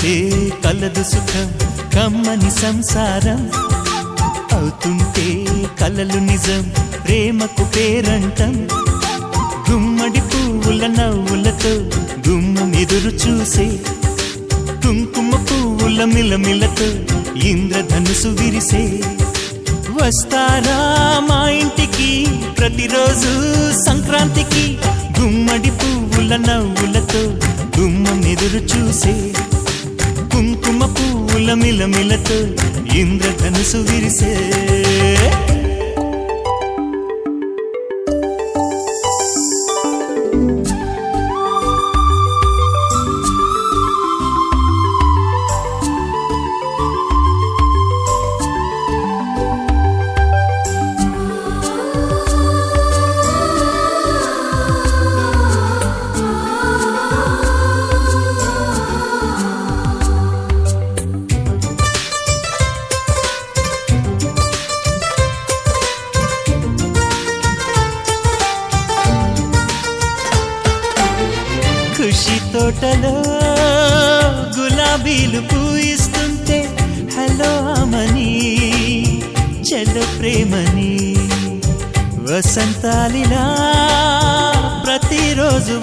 కలిసే కలదు సుఖం కమ్మని సంసారం అవుతుంటే కలలు నిజం ప్రేమకు పేరంటం గుమ్మడి పువ్వుల నవ్వులతో గుమ్మం ఎదురు చూసే కుంకుమ పువ్వుల మిలమిలతో ఇంద్రధనుసు విరిసే వస్తారా మా ఇంటికి ప్రతిరోజు సంక్రాంతికి గుమ్మడి పువ్వుల నవ్వులతో గుమ్మం ఎదురు చూసే కుంకుమ పువ్వుల మిలమిలతో ఇంద్రధనుసు విరిసే ఖుషి తోటలో గులాబీలు పూయిస్తుంటే హలో అమని చెల్ల ప్రేమని వసంతాలిలా ప్రతిరోజు